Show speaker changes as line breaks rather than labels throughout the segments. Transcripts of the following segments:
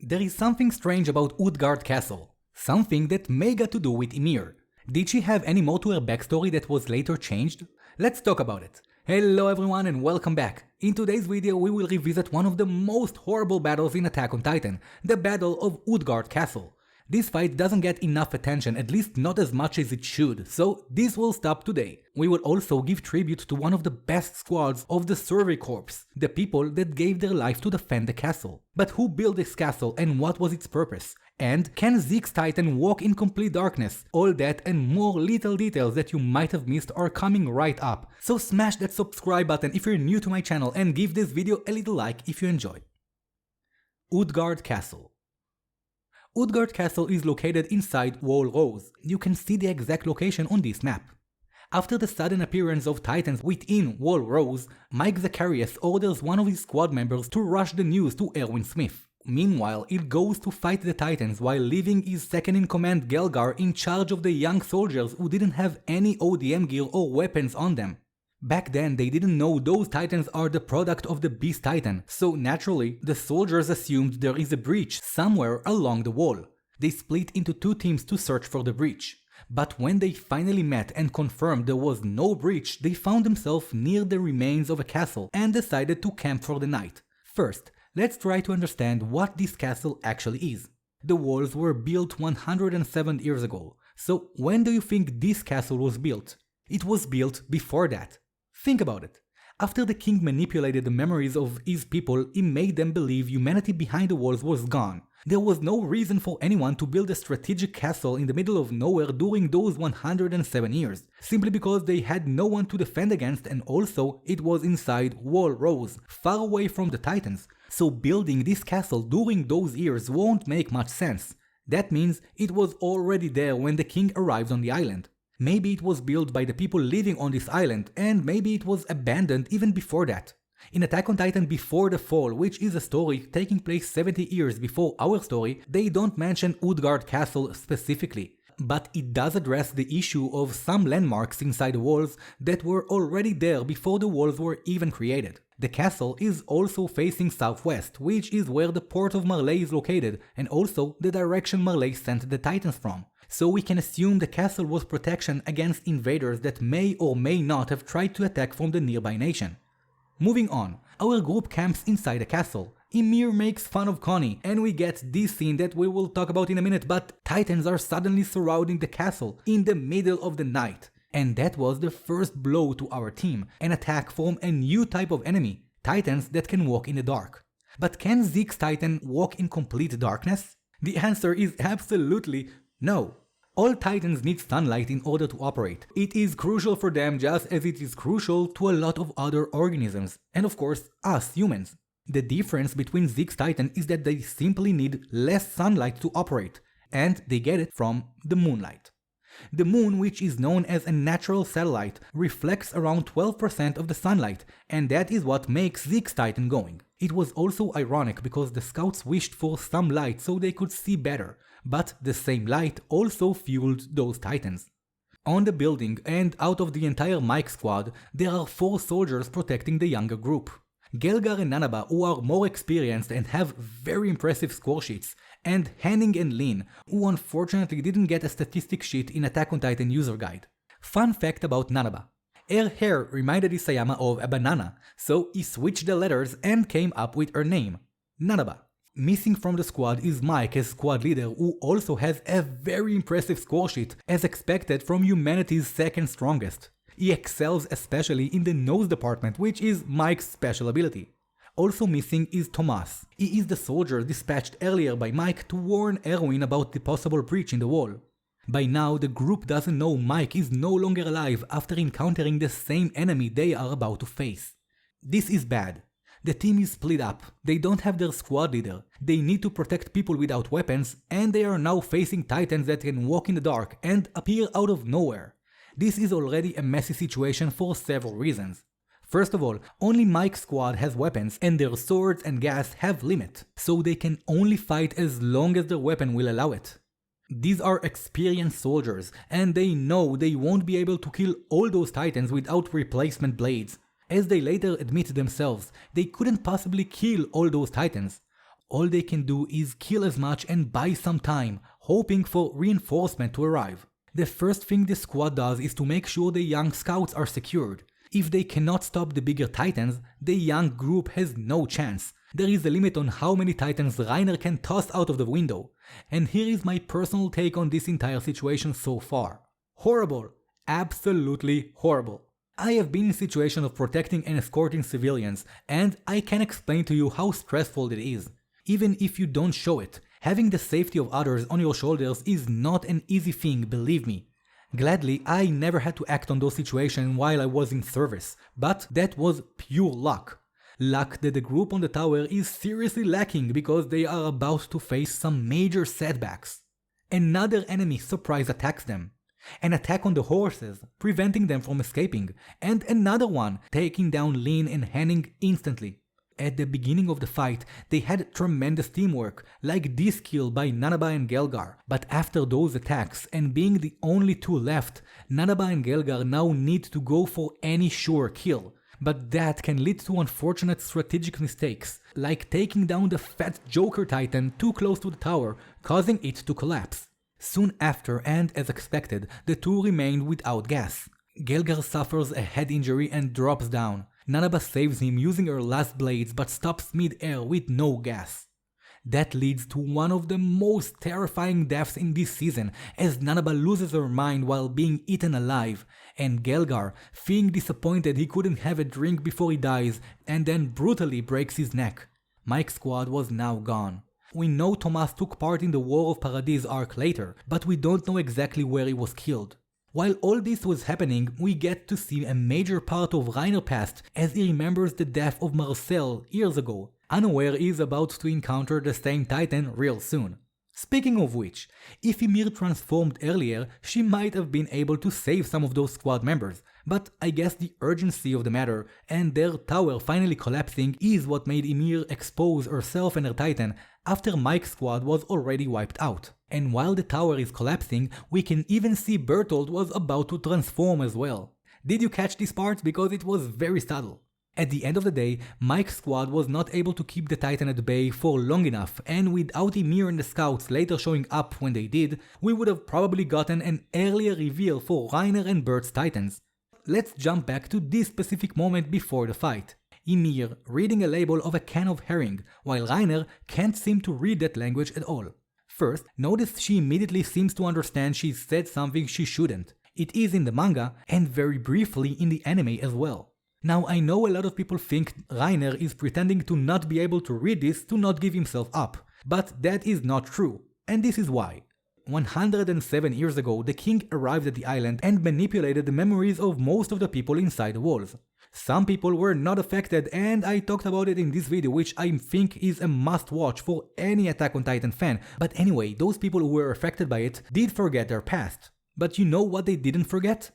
There is something strange about Utgard Castle. Something that may got to do with Ymir. Did she have any more to her backstory that was later changed? Let's talk about it. Hello everyone and welcome back. In today's video we will revisit one of the most horrible battles in Attack on Titan, the Battle of Utgard Castle. This fight doesn't get enough attention, at least not as much as it should, so this will stop today. We will also give tribute to one of the best squads of the Survey Corps, the people that gave their life to defend the castle. But who built this castle and what was its purpose? And can Zeke's Titan walk in complete darkness? All that and more little details that you might have missed are coming right up. So smash that subscribe button if you're new to my channel and give this video a little like if you enjoy. Utgard Castle. Utgard Castle is located inside Wall Rose. You can see the exact location on this map. After the sudden appearance of Titans within Wall Rose, Mike Zacharias orders one of his squad members to rush the news to Erwin Smith. Meanwhile, it goes to fight the Titans while leaving his second-in-command Gelgar in charge of the young soldiers who didn't have any ODM gear or weapons on them. Back then, they didn't know those Titans are the product of the Beast Titan, so naturally, the soldiers assumed there is a breach somewhere along the wall. They split into two teams to search for the breach. But when they finally met and confirmed there was no breach, they found themselves near the remains of a castle and decided to camp for the night. First, let's try to understand what this castle actually is. The walls were built 107 years ago, so when do you think this castle was built? It was built before that. Think about it. After the king manipulated the memories of his people, he made them believe humanity behind the walls was gone. There was no reason for anyone to build a strategic castle in the middle of nowhere during those 107 years, simply because they had no one to defend against, and also it was inside Wall Rose, far away from the Titans, so building this castle during those years won't make much sense. That means it was already there when the king arrived on the island. Maybe it was built by the people living on this island, and maybe it was abandoned even before that. In Attack on Titan Before the Fall, which is a story taking place 70 years before our story, they don't mention Utgard Castle specifically, but it does address the issue of some landmarks inside the walls that were already there before the walls were even created. The castle is also facing southwest, which is where the port of Marley is located, and also the direction Marley sent the Titans from. So we can assume the castle was protection against invaders that may or may not have tried to attack from the nearby nation. Moving on, our group camps inside the castle. Ymir makes fun of Connie, and we get this scene that we will talk about in a minute, but Titans are suddenly surrounding the castle in the middle of the night. And that was the first blow to our team, an attack from a new type of enemy, Titans that can walk in the dark. But can Zeke's Titan walk in complete darkness? The answer is absolutely no. All Titans need sunlight in order to operate. It is crucial for them just as it is crucial to a lot of other organisms, and of course us humans. The difference between Zeke's Titan is that they simply need less sunlight to operate, and they get it from the moonlight. The moon, which is known as a natural satellite, reflects around 12% of the sunlight, and that is what makes Zeke's Titan going. It was also ironic because the scouts wished for some light so they could see better, but the same light also fueled those Titans. On the building and out of the entire Mike squad, there are 4 soldiers protecting the younger group. Gelgar and Nanaba, who are more experienced and have very impressive score sheets, and Henning and Lin, who unfortunately didn't get a statistic sheet in Attack on Titan user guide. Fun fact about Nanaba. Her hair reminded Isayama of a banana, so he switched the letters and came up with her name, Nanaba. Missing from the squad is Mike as squad leader, who also has a very impressive score sheet, as expected from humanity's second strongest. He excels especially in the nose department, which is Mike's special ability. Also missing is Tomas. He is the soldier dispatched earlier by Mike to warn Erwin about the possible breach in the wall. By now, the group doesn't know Mike is no longer alive after encountering the same enemy they are about to face. This is bad. The team is split up, they don't have their squad leader, they need to protect people without weapons, and they are now facing Titans that can walk in the dark and appear out of nowhere. This is already a messy situation for several reasons. First of all, only Mike's squad has weapons and their swords and gas have limit, so they can only fight as long as their weapon will allow it. These are experienced soldiers, and they know they won't be able to kill all those Titans without replacement blades. As they later admit themselves, they couldn't possibly kill all those Titans. All they can do is kill as much and buy some time, hoping for reinforcement to arrive. The first thing the squad does is to make sure the young scouts are secured. If they cannot stop the bigger titans, the young group has no chance. There is a limit on how many titans Reiner can toss out of the window. And here is my personal take on this entire situation so far. Horrible. Absolutely horrible. I have been in a situation of protecting and escorting civilians, and I can explain to you how stressful it is. Even if you don't show it, having the safety of others on your shoulders is not an easy thing, believe me. Gladly, I never had to act on those situations while I was in service, but that was pure luck. Luck that the group on the tower is seriously lacking because they are about to face some major setbacks. Another enemy surprise attacks them. An attack on the horses, preventing them from escaping, and another one taking down Lin and Henning instantly. At the beginning of the fight, they had tremendous teamwork, like this kill by Nanaba and Gelgar, but after those attacks and being the only two left, Nanaba and Gelgar now need to go for any sure kill. But that can lead to unfortunate strategic mistakes, like taking down the fat Joker Titan too close to the tower, causing it to collapse. Soon after, and as expected, the two remained without gas. Gelgar suffers a head injury and drops down. Nanaba saves him using her last blades but stops mid-air with no gas. That leads to one of the most terrifying deaths in this season, as Nanaba loses her mind while being eaten alive, and Gelgar, feeling disappointed he couldn't have a drink before he dies, and then brutally breaks his neck. Mike's squad was now gone. We know Thomas took part in the War of Paradise arc later, but we don't know exactly where he was killed. While all this was happening, we get to see a major part of Reiner's past as he remembers the death of Marcel years ago, unaware he is about to encounter the same Titan real soon. Speaking of which, if Ymir transformed earlier, she might have been able to save some of those squad members, but I guess the urgency of the matter and their tower finally collapsing is what made Ymir expose herself and her Titan after Mike's squad was already wiped out. And while the tower is collapsing, we can even see Bertolt was about to transform as well. Did you catch this part? Because it was very subtle. At the end of the day, Mike's squad was not able to keep the Titan at bay for long enough, and without Ymir and the scouts later showing up when they did, we would have probably gotten an earlier reveal for Reiner and Bert's Titans. Let's jump back to this specific moment before the fight. Ymir reading a label of a can of herring, while Reiner can't seem to read that language at all. First, notice she immediately seems to understand she said something she shouldn't. It is in the manga, and very briefly in the anime as well. Now I know a lot of people think Reiner is pretending to not be able to read this to not give himself up, but that is not true, and this is why. 107 years ago, the king arrived at the island and manipulated the memories of most of the people inside the walls. Some people were not affected, and I talked about it in this video, which I think is a must watch for any Attack on Titan fan, but anyway, those people who were affected by it did forget their past. But you know what they didn't forget?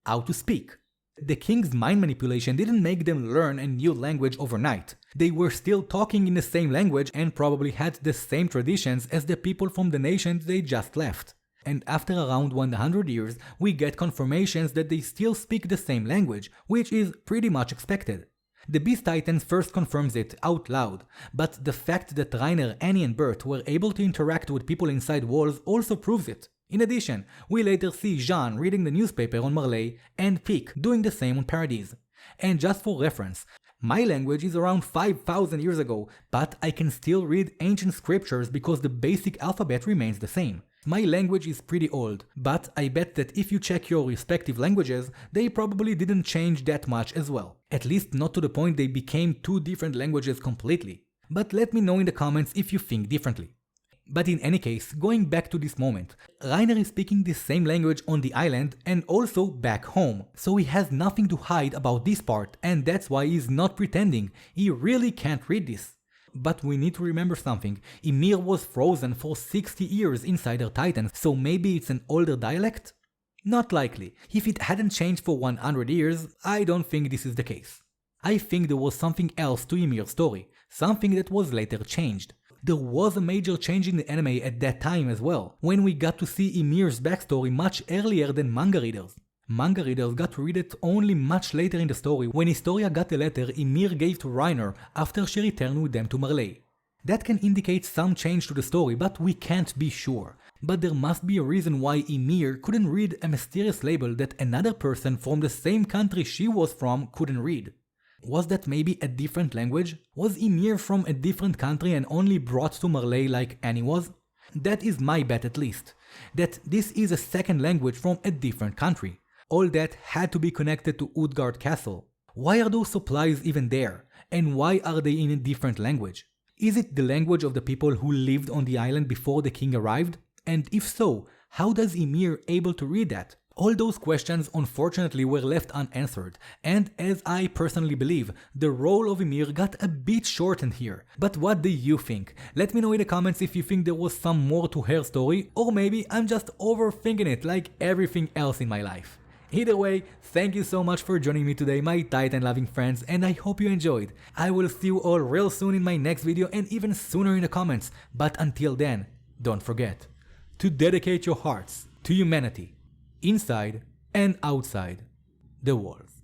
How to speak. The king's mind manipulation didn't make them learn a new language overnight. They were still talking in the same language and probably had the same traditions as the people from the nations they just left. And after around 100 years, we get confirmations that they still speak the same language, which is pretty much expected. The Beast Titans first confirms it out loud, but the fact that Reiner, Annie and Bert were able to interact with people inside walls also proves it. In addition, we later see Jean reading the newspaper on Marley and Pique doing the same on Paradise. And just for reference, my language is around 5,000 years ago, but I can still read ancient scriptures because the basic alphabet remains the same. My language is pretty old, but I bet that if you check your respective languages, they probably didn't change that much as well. At least not to the point they became two different languages completely. But let me know in the comments if you think differently. But in any case, going back to this moment, Reiner is speaking the same language on the island and also back home, so he has nothing to hide about this part, and that's why he's not pretending, he really can't read this. But we need to remember something, Ymir was frozen for 60 years inside her Titan, so maybe it's an older dialect? Not likely. If it hadn't changed for 100 years, I don't think this is the case. I think there was something else to Ymir's story, something that was later changed. There was a major change in the anime at that time as well, when we got to see Ymir's backstory much earlier than manga readers. Manga readers got to read it only much later in the story, when Historia got the letter Ymir gave to Reiner after she returned with them to Marley. That can indicate some change to the story, but we can't be sure. But there must be a reason why Ymir couldn't read a mysterious label that another person from the same country she was from couldn't read. Was that maybe a different language? Was Ymir from a different country and only brought to Marley like Annie was? That is my bet at least. That this is a second language from a different country. All that had to be connected to Utgard Castle. Why are those supplies even there? And why are they in a different language? Is it the language of the people who lived on the island before the king arrived? And if so, how does Ymir able to read that? All those questions unfortunately were left unanswered, and as I personally believe, the role of Ymir got a bit shortened here. But what do you think? Let me know in the comments if you think there was some more to her story, or maybe I'm just overthinking it like everything else in my life. Either way, thank you so much for joining me today, my Titan-loving friends, and I hope you enjoyed. I will see you all real soon in my next video and even sooner in the comments, but until then, don't forget to dedicate your hearts to humanity, inside and outside the walls.